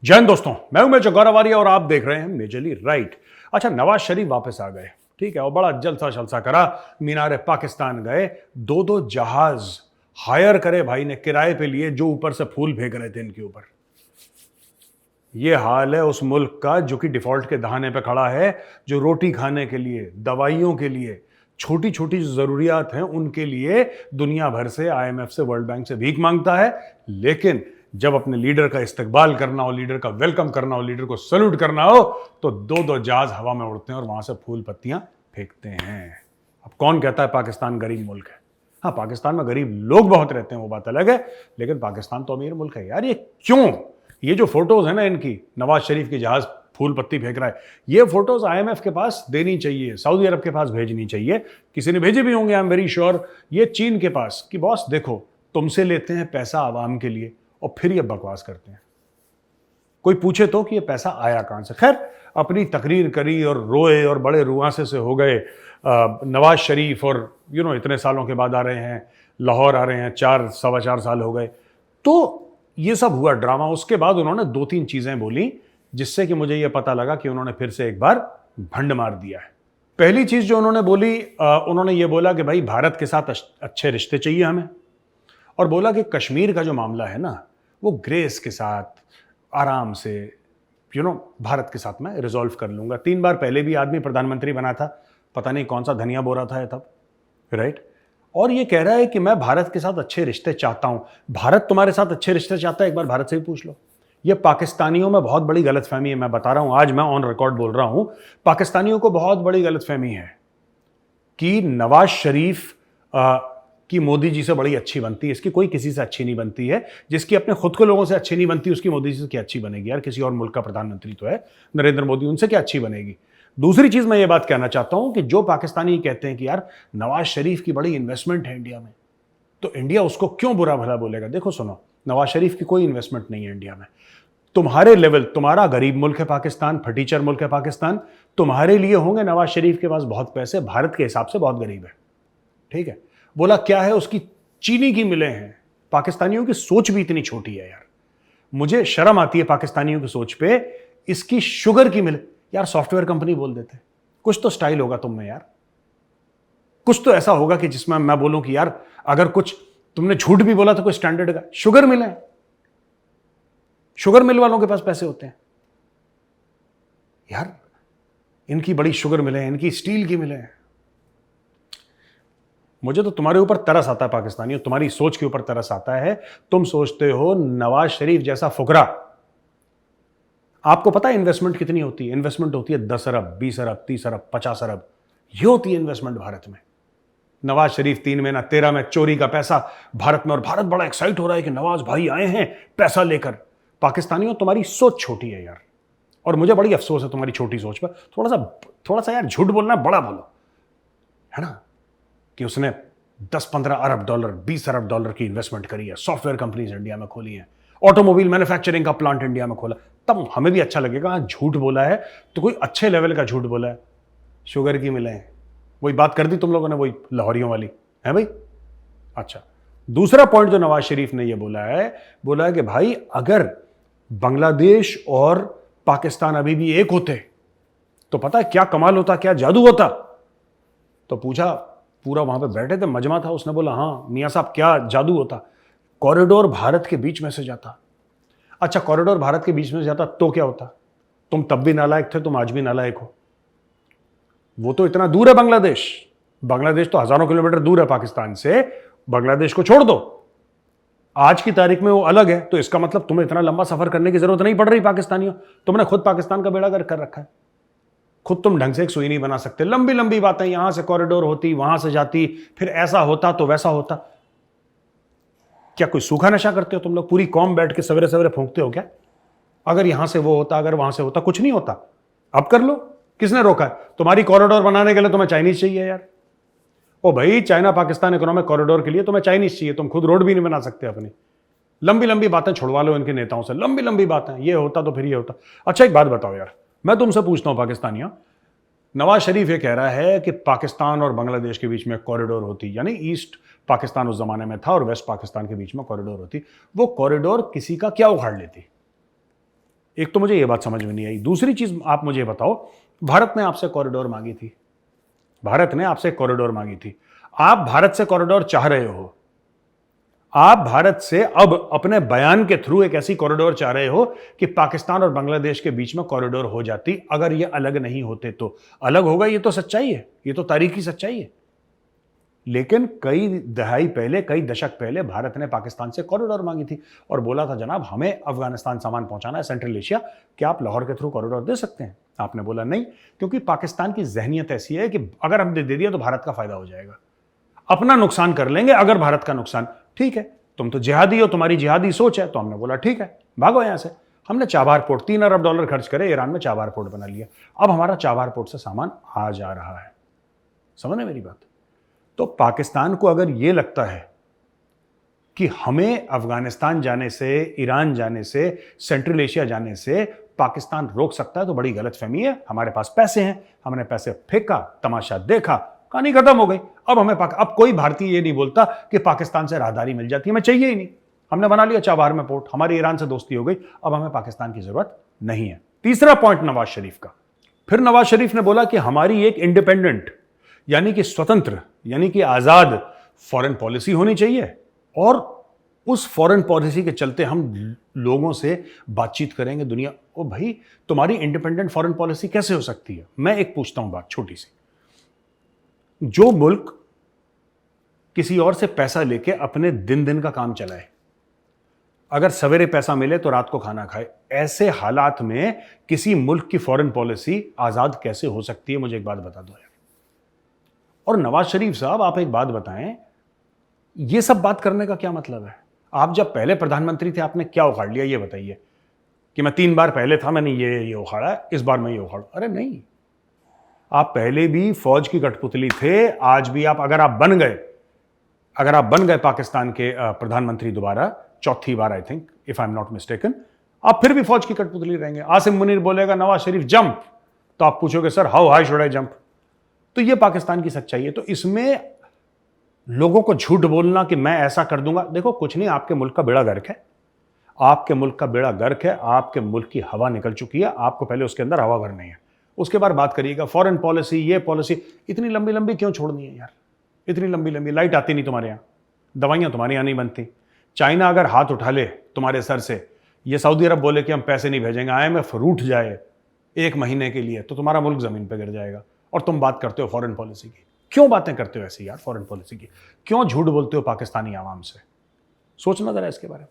जय हिंद दोस्तों, मैं हूं मेजर गौरवारिया और आप देख रहे हैं मेजरली राइट। अच्छा, नवाज शरीफ वापस आ गए, ठीक है, और बड़ा जलसा शलसा करा, मीनार पाकिस्तान गए, दो दो जहाज हायर करे भाई ने, किराए पे लिए, जो ऊपर से फूल फेंक रहे थे इनके ऊपर। ये हाल है उस मुल्क का जो कि डिफॉल्ट के दहाने पे खड़ा है, जो रोटी खाने के लिए, दवाइयों के लिए, छोटी छोटी जो जरूरियात हैं उनके लिए दुनिया भर से, आईएमएफ से, वर्ल्ड बैंक से भीख मांगता है। लेकिन जब अपने लीडर का इस्तकबाल करना हो, लीडर का वेलकम करना हो, लीडर को सल्यूट करना हो, तो दो दो जहाज हवा में उड़ते हैं और वहां से फूल पत्तियां फेंकते हैं। अब कौन कहता है पाकिस्तान गरीब मुल्क है? हाँ, पाकिस्तान में गरीब लोग बहुत रहते हैं, वो बात अलग है, लेकिन पाकिस्तान तो अमीर मुल्क है यार। ये क्यों? ये जो फोटोज है ना इनकी, नवाज शरीफ की जहाज फूल पत्ती फेंक रहा है, ये फोटोज आईएमएफ के पास देनी चाहिए, सऊदी अरब के पास भेजनी चाहिए। किसी ने भेजे भी होंगे, आई एम वेरी श्योर, ये चीन के पास, कि बॉस देखो, तुमसे लेते हैं पैसा आवाम के लिए और फिर ये बकवास करते हैं। कोई पूछे तो कि ये पैसा आया कहां से? खैर, अपनी तकरीर करी और रोए और बड़े रुआंसे से हो गए नवाज शरीफ, और इतने सालों के बाद आ रहे हैं, लाहौर आ रहे हैं, 4 सवा 4 साल हो गए, तो ये सब हुआ ड्रामा। उसके बाद उन्होंने 2-3 चीजें बोली जिससे कि मुझे यह पता लगा कि उन्होंने फिर से एक बार भंड मार दिया है। पहली चीज जो उन्होंने बोली, उन्होंने ये बोला कि भाई भारत के साथ अच्छे रिश्ते चाहिए हमें, और बोला कि कश्मीर का जो मामला है ना, वो ग्रेस के साथ, आराम से, भारत के साथ मैं रिजॉल्व कर लूंगा। 3 बार पहले भी आदमी प्रधानमंत्री बना था, पता नहीं कौन सा धनिया बोरा था तब, राइट? और ये कह रहा है कि मैं भारत के साथ अच्छे रिश्ते चाहता हूं। भारत तुम्हारे साथ अच्छे रिश्ते चाहता है? एक बार भारत से भी पूछ लो। ये पाकिस्तानियों में बहुत बड़ी गलतफहमी है, मैं बता रहा हूं, आज मैं ऑन रिकॉर्ड बोल रहा हूं। पाकिस्तानियों को बहुत बड़ी गलतफहमी है कि नवाज शरीफ की मोदी जी से बड़ी अच्छी बनती है, इसकी कोई किसी से अच्छी नहीं बनती है। जिसकी अपने खुद को लोगों से अच्छी नहीं बनती, उसकी मोदी जी से क्या अच्छी बनेगी यार? किसी और मुल्क का प्रधानमंत्री तो है नरेंद्र मोदी, उनसे क्या अच्छी बनेगी? दूसरी चीज मैं ये बात कहना चाहता हूं कि जो पाकिस्तानी कहते हैं कि यार नवाज शरीफ की बड़ी इन्वेस्टमेंट है इंडिया में, तो इंडिया उसको क्यों बुरा भला बोलेगा? देखो सुनो, नवाज शरीफ की कोई इन्वेस्टमेंट नहीं है इंडिया में। तुम्हारे लेवल, तुम्हारा गरीब मुल्क है पाकिस्तान, फटीचर मुल्क है पाकिस्तान, तुम्हारे लिए होंगे नवाज शरीफ के पास बहुत पैसे, भारत के हिसाब से बहुत गरीब है, ठीक है। बोला क्या है, उसकी चीनी की मिलें हैं। पाकिस्तानियों की सोच भी इतनी छोटी है यार, मुझे शर्म आती है पाकिस्तानियों की सोच पे। इसकी शुगर की मिल, यार सॉफ्टवेयर कंपनी बोल देते। कुछ तो स्टाइल होगा तुम में यार, कुछ तो ऐसा होगा कि जिसमें मैं बोलूं कि यार अगर कुछ तुमने झूठ भी बोला तो कोई स्टैंडर्ड का। शुगर मिल है, शुगर मिल वालों के पास पैसे होते हैं यार, इनकी बड़ी शुगर मिले, इनकी स्टील की मिले। मुझे तो तुम्हारे ऊपर तरस आता है पाकिस्तानियों, तुम्हारी सोच के ऊपर तरस आता है। तुम सोचते हो नवाज शरीफ जैसा फुकरा, आपको पता है इन्वेस्टमेंट कितनी होती है? इन्वेस्टमेंट होती है 10 अरब, 20 अरब, 30 अरब, 50 अरब, ये होती है इन्वेस्टमेंट भारत में। नवाज शरीफ 3 महीना 13 में चोरी का पैसा भारत में, और भारत बड़ा एक्साइट हो रहा है कि नवाज भाई आए हैं पैसा लेकर। पाकिस्तानियों, तुम्हारी सोच छोटी है यार, और मुझे बड़ी अफसोस है तुम्हारी छोटी सोच पर। थोड़ा सा यार झूठ बोलना बड़ा बोलो, है ना, कि उसने 10-15 अरब डॉलर, 20 अरब डॉलर की इन्वेस्टमेंट करी है, सॉफ्टवेयर कंपनीज इंडिया में खोली है, ऑटोमोबाइल मैन्युफैक्चरिंग का प्लांट इंडिया में खोला, तब हमें भी अच्छा लगेगा। हाँ, झूठ बोला है तो कोई अच्छे लेवल का झूठ बोला है। शुगर की मिले, वही बात कर दी तुम लोगों ने, वही लाहौरियों वाली है भाई। अच्छा, दूसरा पॉइंट जो नवाज शरीफ ने यह बोला है कि भाई अगर बांग्लादेश और पाकिस्तान अभी भी एक होते तो पता है क्या कमाल होता, क्या जादू होता। तो पूछा, पूरा वहां पे बैठे थे, मजमा था, उसने बोला हाँ मियां साहब क्या जादू होता, कॉरिडोर भारत के बीच में से जाता। अच्छा, कॉरिडोर भारत के बीच में से जाता तो क्या होता? तुम तब भी नालायक थे, तुम आज भी नालायक हो। वो तो इतना दूर है बांग्लादेश, बांग्लादेश तो हजारों किलोमीटर दूर है पाकिस्तान से। बांग्लादेश को छोड़ दो, आज की तारीख में वो अलग है, तो इसका मतलब तुम्हें इतना लंबा सफर करने की जरूरत नहीं पड़ रही पाकिस्तानियों। तुमने खुद पाकिस्तान का बेड़ा गर्क कर रखा है, खुद तुम ढंग से एक सुई नहीं बना सकते। लंबी लंबी बातें, यहां से कॉरिडोर होती, वहां से जाती, फिर ऐसा होता तो वैसा होता। क्या कोई सूखा नशा करते हो तुम लोग? पूरी कौम बैठ के सवेरे सवेरे फूंकते हो क्या? अगर यहां से वो होता, अगर वहां से होता, कुछ नहीं होता। अब कर लो, किसने रोका है? तुम्हारी कॉरिडोर बनाने के लिए तुम्हें चाइनीज चाहिए यार। ओ भाई, चाइना पाकिस्तान इकोनॉमिक कॉरिडोर के लिए तुम्हें चाइनीज चाहिए, तुम खुद रोड भी नहीं बना सकते अपनी। लंबी लंबी बातें छुड़वा लो इनके नेताओं से, लंबी लंबी बातें, ये होता तो फिर ये होता। अच्छा, एक बात बताओ यार, मैं तुमसे पूछता हूं पाकिस्तानियों, नवाज शरीफ ये कह रहा है कि पाकिस्तान और बांग्लादेश के बीच में कॉरिडोर होती, यानी ईस्ट पाकिस्तान उस जमाने में था और वेस्ट पाकिस्तान के बीच में कॉरिडोर होती, वो कॉरिडोर किसी का क्या उखाड़ लेती? एक तो मुझे ये बात समझ में नहीं आई। दूसरी चीज आप मुझे बताओ, भारत ने आपसे कॉरिडोर मांगी थी, भारत ने आपसे कॉरिडोर मांगी थी, आप भारत से कॉरिडोर चाह रहे हो, आप भारत से अब अपने बयान के थ्रू एक ऐसी कॉरिडोर चाह रहे हो कि पाकिस्तान और बांग्लादेश के बीच में कॉरिडोर हो जाती अगर ये अलग नहीं होते तो। अलग होगा, ये तो सच्चाई है, ये तो तारीखी सच्चाई है। लेकिन कई दहाई पहले, कई दशक पहले भारत ने पाकिस्तान से कॉरिडोर मांगी थी और बोला था जनाब हमें अफगानिस्तान सामान पहुंचाना है, सेंट्रल एशिया, क्या आप लाहौर के थ्रू कॉरिडोर दे सकते हैं? आपने बोला नहीं, क्योंकि पाकिस्तान की जहनियत ऐसी है कि अगर हमने दे दिया तो भारत का फायदा हो जाएगा, अपना नुकसान कर लेंगे अगर भारत का नुकसान। ठीक है, तुम तो जिहादी हो, तुम्हारी जिहादी सोच है। तो हमने बोला ठीक है, भागो यहां से। हमने चाबहार पोर्ट, $3 अरब खर्च करे, ईरान में चाबहार पोर्ट बना लिया। अब हमारा चाबहार पोर्ट से सामान आ जा रहा है। समझ रहे मेरी बात? तो पाकिस्तान को अगर यह लगता है कि हमें अफगानिस्तान जाने से, ईरान जाने से, सेंट्रल एशिया जाने से पाकिस्तान रोक सकता है, तो बड़ी गलतफहमी है। हमारे पास पैसे हैं, हमने पैसे फेंका, तमाशा देखा, कहानी खत्म हो गई। अब हमें अब कोई भारतीय ये नहीं बोलता कि पाकिस्तान से राहदारी मिल जाती है, हमें चाहिए ही नहीं। हमने बना लिया चाबहार में पोर्ट, हमारी ईरान से दोस्ती हो गई, अब हमें पाकिस्तान की जरूरत नहीं है। तीसरा पॉइंट नवाज शरीफ का, फिर नवाज शरीफ ने बोला कि हमारी एक इंडिपेंडेंट यानी कि स्वतंत्र, यानी कि आजाद फॉरेन पॉलिसी होनी चाहिए और उस फॉरेन पॉलिसी के चलते हम लोगों से बातचीत करेंगे दुनिया। ओ भाई, तुम्हारी इंडिपेंडेंट फॉरेन पॉलिसी कैसे हो सकती है? मैं एक पूछता हूं बात छोटी सी। जो मुल्क किसी और से पैसा लेके अपने दिन दिन का काम चलाए, अगर सवेरे पैसा मिले तो रात को खाना खाए, ऐसे हालात में किसी मुल्क की फॉरेन पॉलिसी आजाद कैसे हो सकती है? मुझे एक बात बता दो यार। और नवाज शरीफ साहब, आप एक बात बताएं, यह सब बात करने का क्या मतलब है? आप जब पहले प्रधानमंत्री थे आपने क्या उखाड़ लिया? ये बताइए कि मैं 3 बार पहले था, मैंने ये उखाड़ा है, इस बार मैं ये उखाड़ा। अरे नहीं, आप पहले भी फौज की कठपुतली थे, आज भी आप, अगर आप बन गए पाकिस्तान के प्रधानमंत्री दोबारा, चौथी बार I think, if I am not mistaken, आप फिर भी फौज की कठपुतली रहेंगे। आसिम मुनीर बोलेगा नवाज शरीफ जंप, तो आप पूछोगे sir how high should I jump? तो ये पाकिस्तान की सच्चाई है। तो इसमें लोगों को झूठ बोलना कि मैं ऐसा कर दूंगा, देखो कुछ नहीं, आपके मुल्क का बेड़ा गर्क है, आपके मुल्क का बेड़ा गर्क है, आपके मुल्क की हवा निकल चुकी है, आपको पहले उसके अंदर हवा भरनी है, उसके बाद बात करिएगा फॉरेन पॉलिसी, ये पॉलिसी। इतनी लंबी लंबी क्यों छोड़नी है यार? इतनी लंबी लंबी, लाइट आती नहीं तुम्हारे यहाँ, दवाइयाँ तुम्हारे यहाँ नहीं बनती, चाइना अगर हाथ उठा ले तुम्हारे सर से, ये सऊदी अरब बोले कि हम पैसे नहीं भेजेंगे, IMF रूठ जाए 1 महीने के लिए, तो तुम्हारा मुल्क जमीन पर गिर जाएगा। और तुम बात करते हो फॉरेन पॉलिसी की। क्यों बातें करते हो ऐसी यार फॉरेन पॉलिसी की? क्यों झूठ बोलते हो पाकिस्तानी आवाम से? सोचना जरा इसके बारे में।